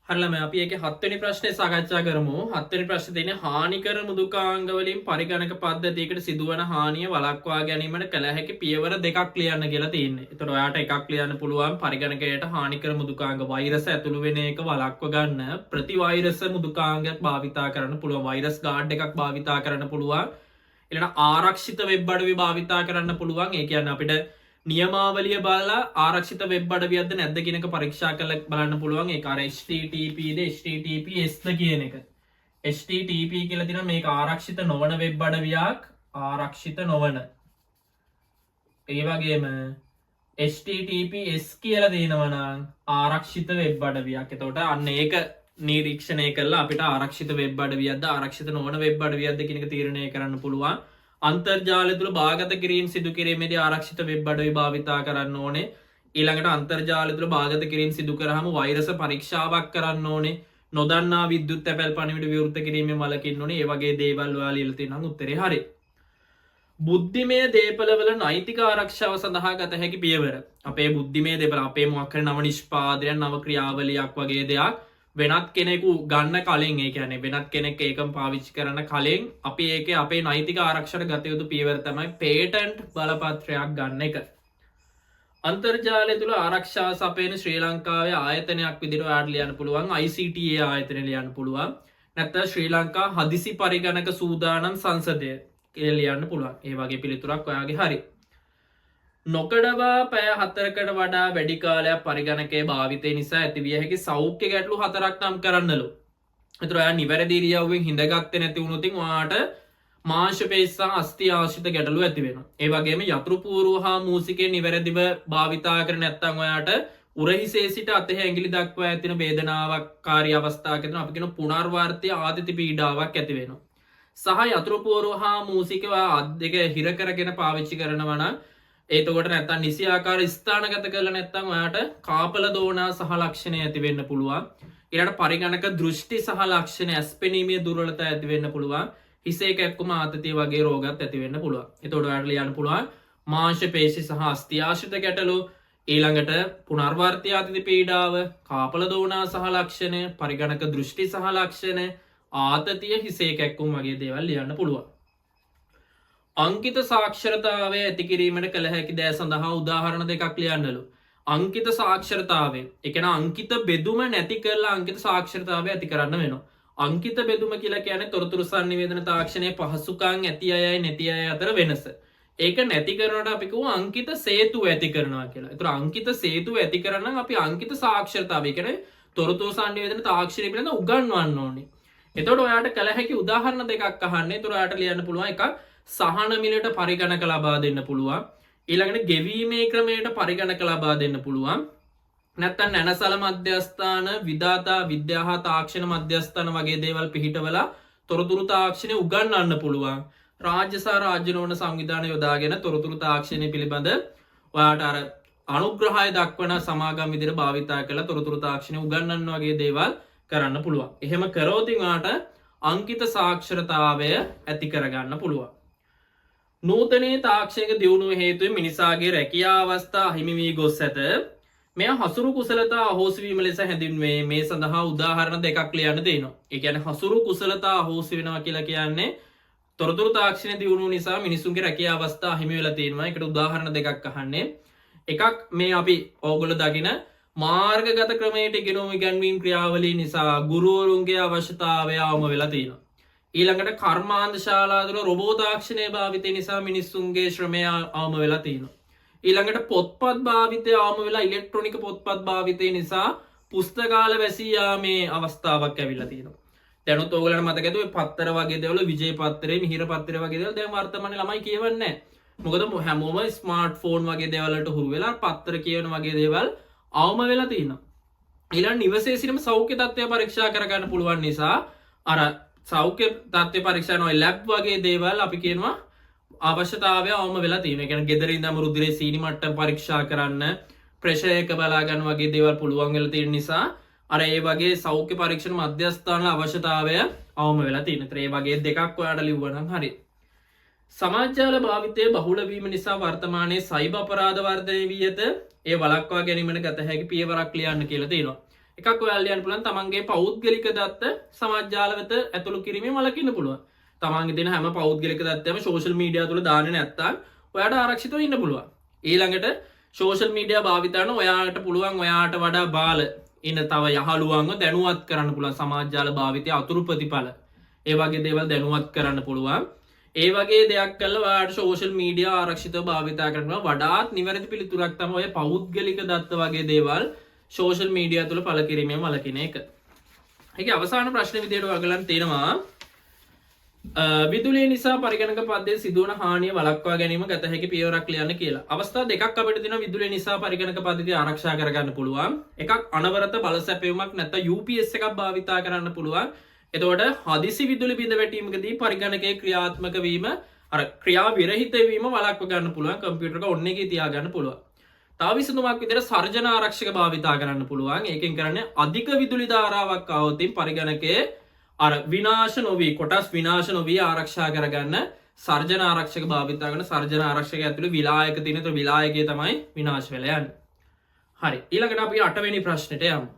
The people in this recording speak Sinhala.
හරියම අපි ඒකේ 7 වෙනි ප්‍රශ්නේ සාකච්ඡා කරමු. 7 වෙනි ප්‍රශ්නේ තියෙන්නේ හානිකර මෘදුකාංග වලින් පරිගණක පද්ධතියකට සිදුවන හානිය වළක්වා ගැනීමට කළ හැකි පියවර දෙකක් ලියන්න කියලා තියෙන්නේ. ඒතකොට ඔයාට එකක් ලියන්න පුළුවන් පරිගණකයට හානිකර මෘදුකාංග වෛරස් ඇතුළු වෙන එක වළක්ව ගන්න ප්‍රතිවෛරස් මෘදුකාංගයක් භාවිතා කරන්න පුළුවන්. වෛරස් ගාඩ් එකක් භාවිතා කරන්න පුළුවන්. ඊළඟ ආරක්ෂිත වෙබ් අඩවි භාවිතා කරන්න පුළුවන්. ඒ කියන්නේ අපිට නියමාවලිය බලලා ආරක්ෂිත වෙබ් අඩවියක්ද නැද්ද කියන එක පරීක්ෂා කරලා බලන්න පුළුවන්. ඒක අර HTTP ද HTTPS ද කියන එක. HTTP කියලා තියෙනවා මේක ආරක්ෂිත නොවන වෙබ් අඩවියක්, ආරක්ෂිත නොවන. ඒ වගේම HTTPS කියලා දෙනවා නම් ආරක්ෂිත වෙබ් අඩවියක්. එතකොට අන්න ඒක නිරීක්ෂණය කරලා අපිට ආරක්ෂිත වෙබ් අඩවියක්ද ආරක්ෂිත නොවන වෙබ් අඩවියක්ද කියන එක තීරණය කරන්න පුළුවන්. අන්තර්ජාලය තුළ භාගත කිරීම සිදු කිරීමේදී ආරක්ෂිත වෙබ් අඩවි භාවිතා කරන්න ඕනේ. ඊළඟට අන්තර්ජාලය තුළ භාගත කිරීම සිදු කරාම වෛරස පරීක්ෂාවක් කරන්න ඕනේ. නොදන්නා විද්‍යුත් තැපැල් පණිවිඩ විවෘත කිරීමෙන් වළකින්න ඕනේ. ඒ වගේ දේවල් ඔයාලා ලියලා තියෙනවා නම් උත්තරේ හරි. බුද්ධිමය දේපළවල නෛතික ආරක්ෂාව සඳහා ගත හැකි පියවර. අපේ බුද්ධිමය දේපළ අපේ මොකක් හරි නව නිෂ්පාදනයක් නව ක්‍රියාවලියක් වගේ දෙයක් වෙනත් කෙනෙකු ගන්න කලින් ඒ කියන්නේ වෙනත් කෙනෙක් ඒකම පාවිච්චි කරන කලින් අපි ඒකේ අපේ නෛතික ආරක්ෂණ ගත යුතු පියවර තමයි පේටන්ට් බලපත්‍රයක් ගන්න එක. අන්තර්ජාලය තුළ ආරක්ෂාව සපයන ශ්‍රී ලංකාවේ ආයතනයක් විදිහට ඔයාලට ලියන්න පුළුවන් ICTA ආයතනය ලියන්න පුළුවන්. නැත්නම් ශ්‍රී ලංකා හදිසි පරිගණක සූදානම් සංසදය කියලා ලියන්න පුළුවන්. ඒ වගේ පිළිතුරක් ඔයාගේ හරි. නොකඩවා පැය 4කට වඩා වැඩි කාලයක් පරිගණකයේ භාවිතය නිසා ඇතිවිය හැකි සෞඛ්‍ය ගැටලු 4ක් නම් කරන්නලු. ඒතර ඔයා නිවැරදි ඉරියව්වෙන් හිඳගත්තේ නැති වුණොත් ඔයාට මාංශ පේශි සහ අස්ථි ආශ්‍රිත ගැටලු ඇති වෙනවා. ඒ වගේම යතුරු පූර්ව හා මූසිකේ නිවැරදිව භාවිතා කර නැත්නම් ඔයාට උරහිසේ සිට අතේ ඇඟිලි දක්වා ඇතින වේදනාවක්කාරී අවස්ථාවකදී අපි කියන පුනර්වාර්තිය ආදිත පීඩාවක් ඇති වෙනවා. සහ යතුරු පූර්ව හා මූසික අත් දෙක හිර කරගෙන පාවිච්චි කරනවා නම් ඒතකොට නැත්තම් නිසි ආකාර ස්ථානගත කරලා නැත්තම් ඔයාට කාපල දෝනා සහ ලක්ෂණ ඇති වෙන්න පුළුවන්. ඊළඟට පරිගණක දෘෂ්ටි සහ ලක්ෂණ ඇස්පෙනීමේ දුර්වලතා ඇති වෙන්න පුළුවන්. හිසේ කැක්කුම ආතතිය වගේ රෝගත් ඇති වෙන්න පුළුවන්. ඒතකොට ඔයාට ලියන්න පුළුවන් මාංශ පේශි සහ අස්ථි ආශ්‍රිත ගැටලු, ඊළඟට පුනර්වාර්තිය ආතති පීඩාව, කාපල දෝනා සහ ලක්ෂණ, පරිගණක දෘෂ්ටි සහ ලක්ෂණ, ආතතිය, හිසේ කැක්කුම වගේ දේවල් ලියන්න පුළුවන්. අංකිත සාක්ෂරතාවය ඇති කිරීමට කළ හැකි දෑ සඳහා උදාහරණ දෙකක් ලියන්නලු. අංකිත සාක්ෂරතාවය, ඒ කියන්නේ අංකිත බෙදුම නැති කරලා අංකිත සාක්ෂරතාවය ඇති කරන්න වෙනවා. අංකිත බෙදුම කියලා කියන්නේ තොරතුරු සංනිවේදන තාක්ෂණයේ පහසුකම් ඇති අයයි නැති අය අතර වෙනස. ඒක නැති කරනකොට අපි කියමු අංකිත සේතු ඇති කරනවා කියලා. ඒතර අංකිත සේතු ඇති කරනම් අපි අංකිත සාක්ෂරතාවය කියන්නේ තොරතුරු සංනිවේදන තාක්ෂණය පිළිබඳව උගන්වන්න ඕනේ. එතකොට ඔයාට කළ හැකි උදාහරණ දෙකක් අහන්නේ. ඒතර ඔයාට ලියන්න පුළුවන් එකක් සහන මිලට පරිගණක ලබා දෙන්න පුළුවන්. ඊළඟට ගෙවීමේ ක්‍රමයට පරිගණක ලබා දෙන්න පුළුවන්. නැත්නම් නැනසල මධ්‍යස්ථාන, විදාතා විද්‍යා හා තාක්ෂණ මධ්‍යස්ථාන වගේ දේවල් පිහිටවලා තොරතුරු තාක්ෂණය උගන්වන්න පුළුවන්. රාජ්‍ය සහ රාජ්‍ය නොවන සංවිධාන යොදාගෙන තොරතුරු තාක්ෂණය පිළිබඳ ඔයාට අර අනුග්‍රහය දක්වන සමාගම් විදිහට භාවිතා කරලා තොරතුරු තාක්ෂණය උගන්වන්න වගේ දේවල් කරන්න පුළුවන්. එහෙම කරොත් ඔයාට අංකිත සාක්ෂරතාවය ඇති කරගන්න පුළුවන්. නූතනයේ තාක්ෂණික දියුණුව හේතුවෙන් මිනිසාගේ රැකියා අවස්ථා අහිමි වී ගොස් ඇත. මෙය හසුරු කුසලතා අහෝසි වීම ලෙස හැඳින්වේ. මේ සඳහා උදාහරණ දෙකක් ලියන්න තියෙනවා. ඒ කියන්නේ හසුරු කුසලතා අහෝසි වෙනවා කියලා කියන්නේ තොරතුරු තාක්ෂණ දියුණුව නිසා මිනිසුන්ගේ රැකියා අවස්ථා අහිමි වෙලා තියෙනවා. ඒකට උදාහරණ දෙකක් අහන්නේ. එකක් මේ අපි ඕගොල්ලෝ දකින මාර්ගගත ක්‍රමයට ඉගෙනුම් ඉගැන්වීම් ක්‍රියාවලිය නිසා ගුරුවරුන්ගේ අවශ්‍යතාවය අවම වෙලා තියෙනවා. ඊළඟට කර්මාන්ත ශාලා තුළ රොබෝ තාක්ෂණය භාවිතය නිසා මිනිස්සුන්ගේ ශ්‍රමය අවම වෙලා තියෙනවා. ඊළඟට පොත්පත් භාවිතය අවම වෙලා ඉලෙක්ට්‍රොනික පොත්පත් භාවිතය නිසා පුස්තකාල වැසී යාමේ අවස්ථාවක් ඇවිල්ලා තියෙනවා. දැනුත් ඕගොල්ලන්ට මතක ඇති ඔය පත්තර වගේ දේවල්, විජය පත්තරේ, මිහිර පත්තරේ වගේ දේවල් දැන් වර්තමානයේ ළමයි කියවන්නේ නැහැ. මොකද හැමෝම ස්මාර්ට් ෆෝන් වගේ දේවල් වලට හුරු වෙලා පත්තර කියවන වගේ දේවල් අවම වෙලා තියෙනවා. ඊළඟ නිවසේ සිටම සෞඛ්‍ය තත්ත්වය පරීක්ෂා කරගන්න පුළුවන් නිසා අර සෞඛ්‍ය තත්ත්ව පරීක්ෂා නොයි ලැබ් වගේ දේවල් අපි කියනවා අවශ්‍යතාවය අවම වෙලා තියෙනවා. ඒ කියන්නේ ගෙදර ඉඳන් රුධිරයේ සීනි මට්ටම පරීක්ෂා කරන්න, ප්‍රෙෂර් එක බලා ගන්න වගේ දේවල් පුළුවන් වෙලා තියෙන නිසා අර ඒ වගේ සෞඛ්‍ය පරීක්ෂණ මධ්‍යස්ථාන අවශ්‍යතාවය අවම වෙලා තියෙනවා. ඒ වගේ දෙකක් ඔයාලට ලිව්වනම් හරි. සමාජ භාවිතය බහුල වීම නිසා වර්තමානයේ සයිබර් අපරාධ වර්ධනය වී ඇත. ඒ වළක්වා ගැනීමට ගත හැකි පියවරක් ලියන්න කියලා තියෙනවා. එකක් ඔයාලට ලියන්න පුළුවන් තමන්ගේ පෞද්ගලික දත්ත සමාජ ජාල වෙත ඇතුළු කිරීමෙන් වළකින්න පුළුවන්. තමන්ගේ තියෙන හැම පෞද්ගලික දත්තයම සෝෂල් මීඩියා තුල දාන්නේ නැත්නම් ඔයාට ආරක්ෂිතව ඉන්න පුළුවන්. ඊළඟට සෝෂල් මීඩියා භාවිතන ඔයාට පුළුවන් ඔයාට වඩා බාල ඉන්න තව යහළුවන්ව දැනුවත් කරන්න පුළුවන් සමාජ ජාල භාවිතය අතුරු ප්‍රතිඵල. ඒ වගේ දේවල් දැනුවත් කරන්න පුළුවන්. ඒ වගේ දෙයක් කළා ඔයාට සෝෂල් මීඩියා ආරක්ෂිතව භාවිතා කරනවා වඩාත් නිවැරදි පිළිතුරක් තමයි ඔය පෞද්ගලික දත්ත වගේ දේවල් සෝෂල් මීඩියා තුල පළ කිරීමෙන් වළකින එක. ඒකේ අවසාන ප්‍රශ්නේ විදියට ඔයගලන් තියෙනවා විදුලිය නිසා පරිගණක පද්ධතියේ සිදුවන හානිය වළක්වා ගැනීම ගත හැකි පියවරක් ලියන්න කියලා. අවස්ථා දෙකක් අපිට තියෙනවා විදුලිය නිසා පරිගණක පද්ධතිය ආරක්ෂා කරගන්න පුළුවන්. එකක් අනවරත බල සැපයීමක් නැත්නම් UPS එකක් භාවිතා කරන්න පුළුවන්. එතකොට හදිසි විදුලි බිඳ වැටීමකදී පරිගණකයේ ක්‍රියාත්මක වීම අර ක්‍රියා විරහිත වීම වළක්ව ගන්න පුළුවන්. කම්පියුටර් එක ඔන්න එකේ තියා ගන්න පුළුවන්. තව විසඳුමක් විදිහට සර්ජන ආරක්ෂක භාවිතා කරන්න පුළුවන්. ඒකෙන් කරන්නේ අධික විදුලි ධාරාවක් ආවොත් පරිගණකයේ අර විනාශ නොවී කොටස් විනාශ නොවී ආරක්ෂා කරගන්න සර්ජන ආරක්ෂක භාවිතා කරන සර්ජන ආරක්ෂක ඇතුළේ විලායක තියෙන. ඒතර විලායකයේ තමයි විනාශ වෙලා යන්නේ. හරි. ඊළඟට අපි 8 වෙනි ප්‍රශ්නෙට යමු.